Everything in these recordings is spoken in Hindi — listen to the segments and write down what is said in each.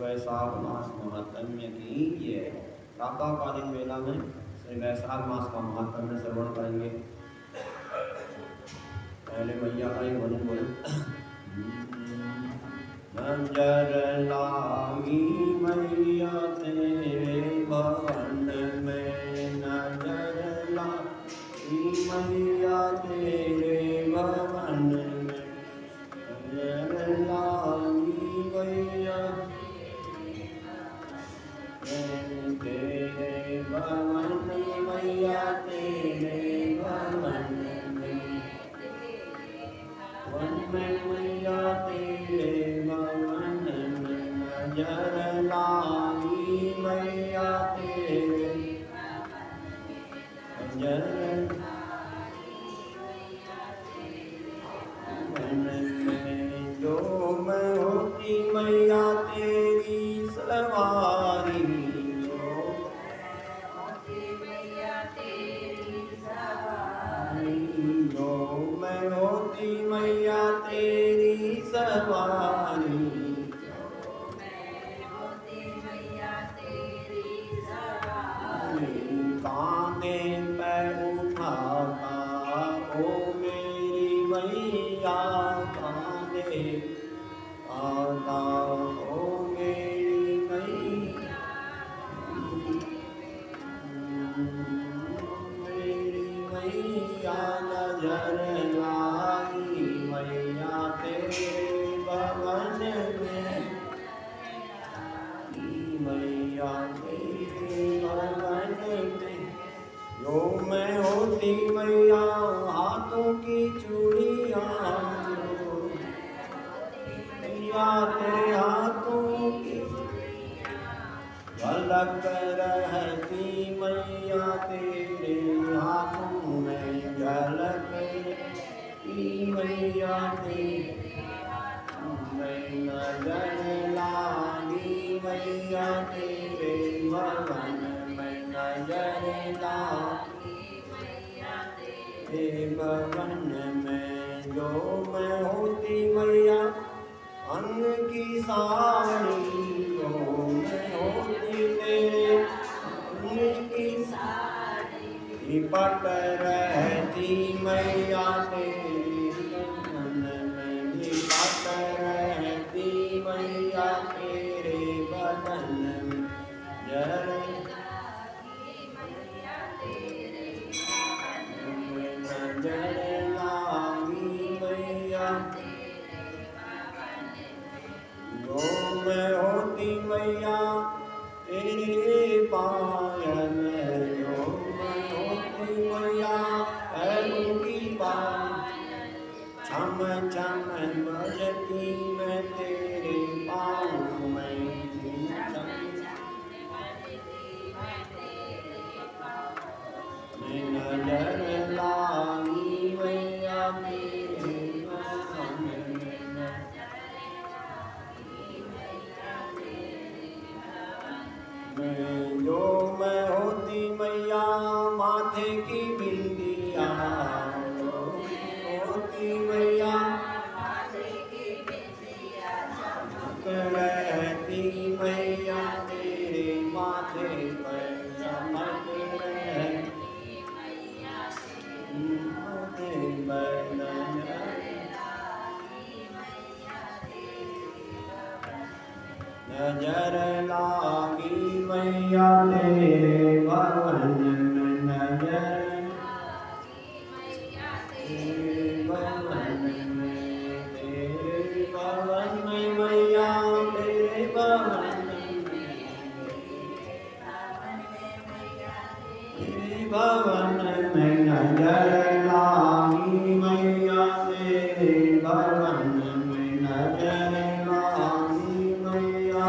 वैशाख मास महात्म्य की ये प्रातःकालीन वेला में श्री वैशाख मास का महात्म्य श्रवण करेंगे। पहले मैया का ही भजन बोले। नजर लागी मैया तेरे भवन में, नजर लागी मैया तेरे भवन में, नजर लागी मैया तेरे भवन में, मैया तेरे भवन में, वन में मैया तेरे भवन में, नजर लागी मैया तेरे नजर भवन में। जो मैं होती मैया तेरी सवारी, जो मैं होती मैया तेरी सवारी, कांधे पे उठाता ओ मेरी मैया, कांधे आता ओ मेरी मैया, मेरी मैया नजर लाई मैया तेरे भवन में, मैया तेरे भवन में। जो मैं होती मैया हाथों की चूड़ियाँ, मैया तेरे हाथों की झलक रहती मैया तेरे हाथों में, झलक मैया तेरे में, नजर लागी मैया तेरे भवन में, नजर लागी तेरे भवन में। जो मैं होती मैया अंग की साड़ी, जो मैं होती तेरे अंग की साड़ी, लिपट रहती मैया तेरे भवन में, लिपट रहती मैया तेरे बदन में, नजर लागी मैया। जो मैं होती मैया तेरे पायल, जो मैं होती मैया पैरों की पायल, छम छम बजती मैं तेरे पाँव में, नजर लागी मैया तेरे भवन में। जो मैं होती मैया माथे की बिंदिया, जो मैं होती मैया चमक रहती मैया तेरे माथे पर, चमक रहती माथे पर, नजर लागी मैया तेरे भवन में, नजर तेरे भवन में, तेरे भवन में मैया तेरे भवन में, तेरे भवन में, नजर लागी मैया तेरे भवन में, नजर लागी मैया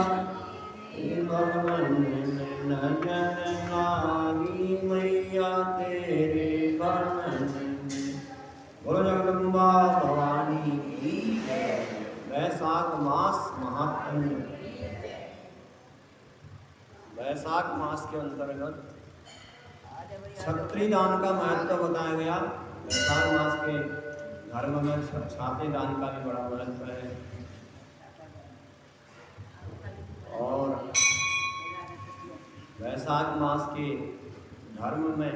भवन में, नजर लागी मैया तेरे भवन में। बोलो जगदम्बा भवानी की जय। वैशाख मास महात्म्य। वैशाख मास के अंतर्गत क्षत्रिय दान का महत्व बताया गया। वैशाख मास के धर्म में छाते दान का भी बड़ा महत्व है। और वैशाख मास के धर्म में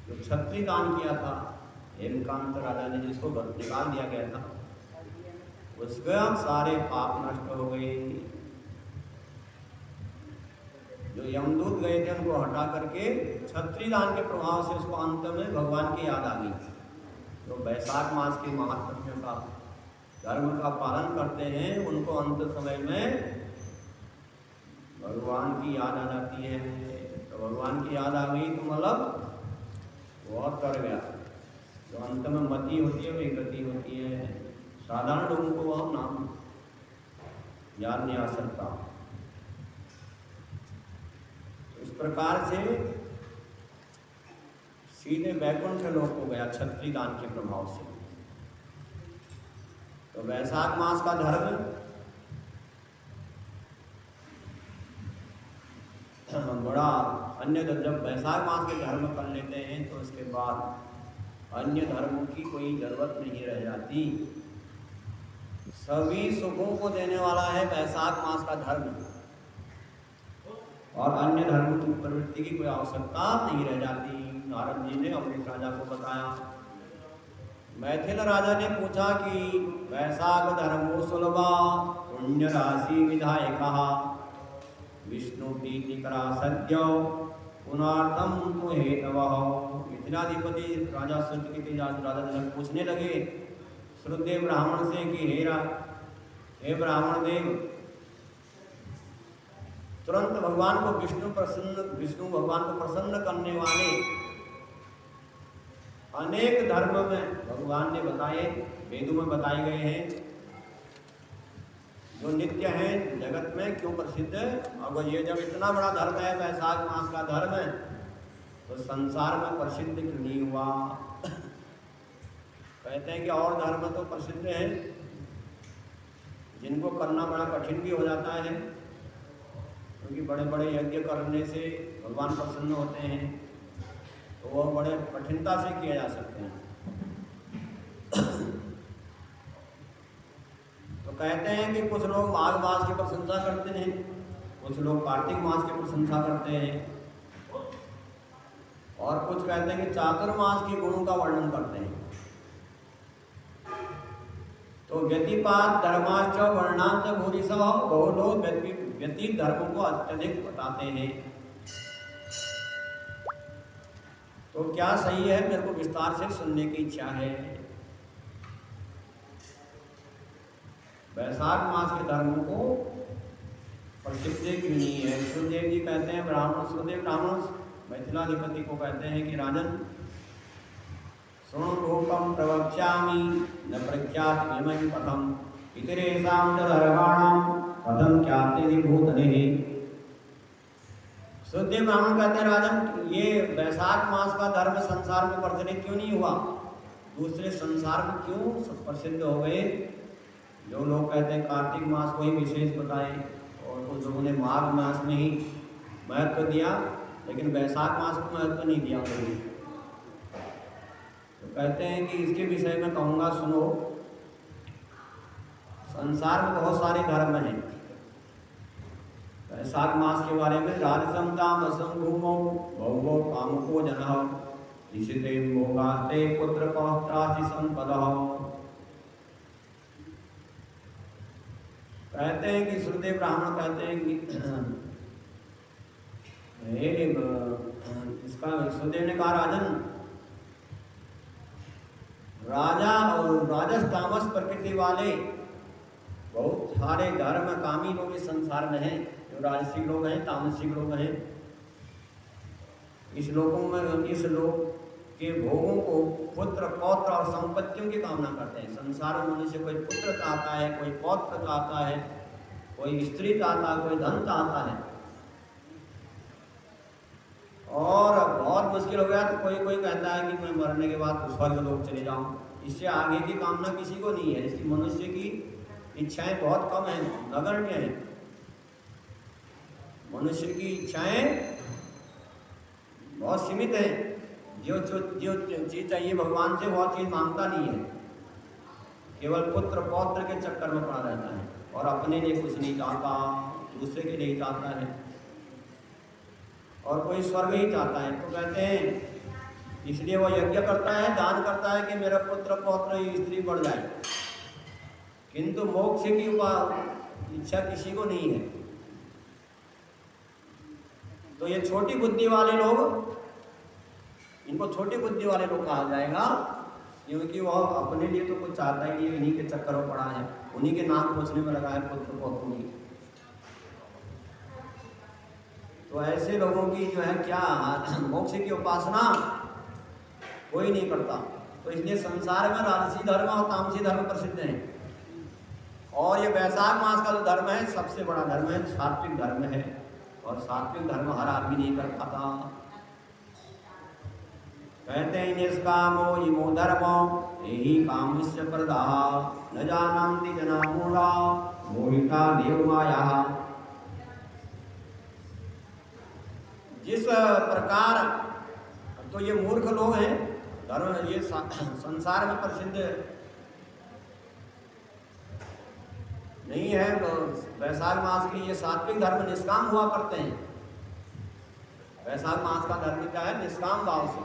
जो क्षत्रिय दान किया था, हेमकांत राजा ने, जिसको निकाल दिया गया था, उसके सारे पाप नष्ट हो गए। जो यमदूत गए थे उनको हटा करके क्षत्रिय दान के प्रभाव से उसको अंत में भगवान की याद आ गई। तो वैशाख मास के महात्म्य का, धर्म का पालन करते हैं, उनको अंत समय में भगवान की याद आ जाती है। तो भगवान की याद आ गई तो मतलब बहुत कर गया। तो अंत में मति होती है, वही गति होती है। साधारण लोगों को वह नाम याद नहीं आ सकता। तो इस प्रकार से सीधे वैकुंठ लोक को गया क्षत्रिय दान के प्रभाव से। तो वैशाख मास का धर्म बड़ा अन्य, जब वैशाख मास के धर्म कर लेते हैं तो उसके बाद अन्य धर्मों की कोई जरूरत नहीं रह जाती। सभी सुखों को देने वाला है वैशाख मास का धर्म, और अन्य धर्मों की प्रवृत्ति की कोई आवश्यकता नहीं रह जाती। नारद जी ने अमृत राजा को बताया। मैथिल राजा ने पूछा कि वैशाख धर्मो सुलभा पुण्य राशि विधायक विष्णु प्रीतिकरा सद्य पुनार्थम तो हेतवः। मिथिलाधिपति राजा श्रुतकीर्ति राजा जनक पूछने लगे श्रुतदेव ब्राह्मण से कि हे ब्राह्मण देव, तुरंत भगवान को विष्णु भगवान को प्रसन्न करने वाले अनेक धर्म में भगवान ने बताए, वेदों में बताए गए हैं, जो नित्य है जगत में क्यों प्रसिद्ध है। अब ये जब इतना बड़ा धर्म है वैशाख मास का धर्म है, तो संसार में प्रसिद्ध क्यों नहीं हुआ। कहते हैं कि और धर्म तो प्रसिद्ध है, जिनको करना बड़ा कठिन भी हो जाता है, क्योंकि बड़े बड़े यज्ञ करने से भगवान प्रसन्न होते हैं, तो वह बड़े कठिनता से किए जा सकते हैं। तो कहते हैं कि कुछ लोग माघ मास की प्रशंसा करते हैं, कुछ लोग कार्तिक मास की प्रशंसा करते हैं, और कुछ कहते हैं कि चातुर्मास के गुणों का वर्णन करते हैं। तो व्यतिपात धर्माश्च वर्णांत भूरिशः, बहुत लोग व्यतीत धर्मों को अत्यधिक बताते हैं। तो क्या सही है, मेरे को विस्तार से सुनने की इच्छा है। वैशाख मास के धर्मों को प्रसिद्ध क्यों नहीं है। सुखदेव जी कहते हैं, सुखदेव ब्राह्मण मैथिलाधिपति को कहते हैं कि राजन शृणु रूपम प्रवक्ष्यामि न प्रख्यातमिमं पथम इतरेषां च धर्माणां कथं ख्यातिर्भूतनेहि। सुखदेव ब्राह्मण कहते हैं, राजन ये वैशाख मास का धर्म संसार में प्रचलित क्यों नहीं हुआ, दूसरे संसार में क्यों प्रसिद्ध हो गए। जो लोग कहते हैं कार्तिक मास को ही विशेष बताएं, और कुछ लोगों ने माघ मास में ही महत्व दिया, लेकिन वैशाख मास को महत्व नहीं दिया कोई। तो कहते हैं कि इसके विषय में कहूँगा, सुनो। संसार में बहुत सारे धर्म हैं। वैशाख मास के बारे में राजसम तामसम भूमो बहुवो कामुको जनः निशिते भोगास्ते पुत्र पौत्रासि संपदः। कहते हैं कि श्रुतदेव ब्राह्मण कहते हैं कि इसका श्रुतदेव ने कहा, राजन राजा और राजस तामस प्रकृति वाले बहुत सारे धर्म कामी लोग इस संसार में हैं। जो राजसिक लोग हैं, तामसिक लोग हैं, इस लोगों में इस लोग के भोगों को पुत्र पौत्र और संपत्तियों की कामना करते हैं। संसार में मनुष्य कोई पुत्र चाहता है, कोई पौत्र चाहता है, कोई स्त्री चाहता है, कोई धन चाहता है, और बहुत मुश्किल हो गया तो कोई कोई कहता है कि मैं मरने के बाद स्वर्ग लोक चले जाऊं। इससे आगे की कामना किसी को नहीं है। इसकी मनुष्य की इच्छाएं बहुत कम हैं, नगण्य हैं। मनुष्य की इच्छाएं बहुत सीमित है। जो चीज चाहिए भगवान से वह चीज मांगता नहीं है, केवल पुत्र पौत्र के चक्कर में पड़ा रहता है, और अपने लिए कुछ नहीं चाहता, दूसरे के लिए चाहता है। और कोई स्वर्ग ही चाहता है, तो कहते हैं इसलिए वो यज्ञ करता है, दान करता है कि मेरा पुत्र पौत्र स्त्री बढ़ जाए, किंतु मोक्ष की इच्छा किसी को नहीं है। तो ये छोटी बुद्धि वाले लोग, इनको छोटी बुद्धि वाले लोग कहा जाएगा, क्योंकि वह अपने लिए तो कुछ चाहता ही नहीं, इन्हीं के चक्कर में पड़ा है, उन्हीं के नाम पूछने में लगा है पुत्र पौत्रों की। तो ऐसे लोगों की जो है क्या मोक्ष की उपासना कोई नहीं करता। तो इसलिए संसार में राजसी धर्म और तामसी धर्म प्रसिद्ध है, और ये वैशाख मास का जो धर्म है सबसे बड़ा धर्म है, सात्विक धर्म है, और सात्विक धर्म हर आदमी नहीं कर पाता। कहते हैं निष्कामो इमो धर्मो यही कामस्य प्रदा न जानन्ति जना मूढ़ा मोहिता देव माया। जिस प्रकार तो ये मूर्ख लोग हैं, धर्म ये संसार में प्रसिद्ध नहीं है, तो वैशाख मास के ये सात्विक धर्म निष्काम हुआ करते हैं। वैशाख मास का धर्म क्या है? निष्काम भाव से।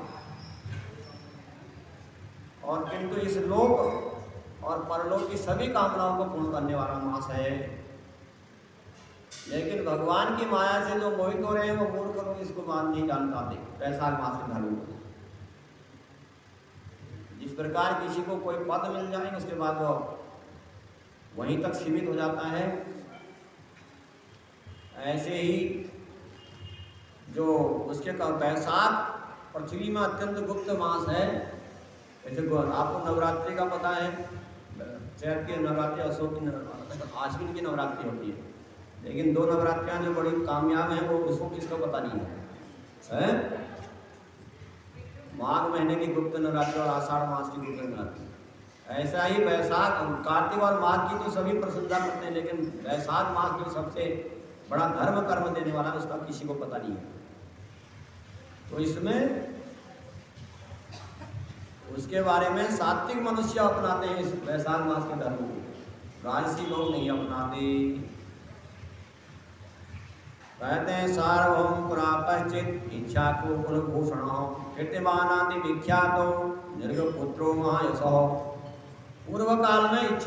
और किंतु इस लोक और परलोक की सभी कामनाओं को पूर्ण करने वाला मास है। लेकिन भगवान की माया से जो मोहित हो रहे हैं वो मूर्ख लोग इसको मान नहीं जान पाते वैशाख मास के धर्म को। जिस प्रकार किसी को कोई पद मिल जाए उसके बाद वो वहीं तक सीमित हो जाता है, ऐसे ही जो उसके वैशाख पृथ्वी में अत्यंत गुप्त मास है। जैसे आपको नवरात्रि का पता है, चैत की नवरात्रि, अशोक की आश्विन की नवरात्रि होती है, लेकिन दो नवरात्रियां जो बड़ी कामयाब हैं वो उसको किसको पता नहीं है? माघ महीने की गुप्त नवरात्रि और आषाढ़ मास की गुप्त नवरात्रि। ऐसा ही वैशाख, कार्तिक और माघ की तो सभी प्रशंसा करते हैं, लेकिन वैशाख मास जो सबसे बड़ा धर्म कर्म देने वाला है उसका किसी को पता नहीं है। तो इसमें उसके बारे में सात्विक मनुष्य अपनाते हैं इस वैशाख मास के धर्म को, राजसी लोग नहीं अपनाते। कहते हैं सार्वभौम पुरापश्चित इच्छा को कुलभूषण कीर्तिमानाति विख्यातो निर्गपुत्रो महायशो। पूर्व काल में इच्छा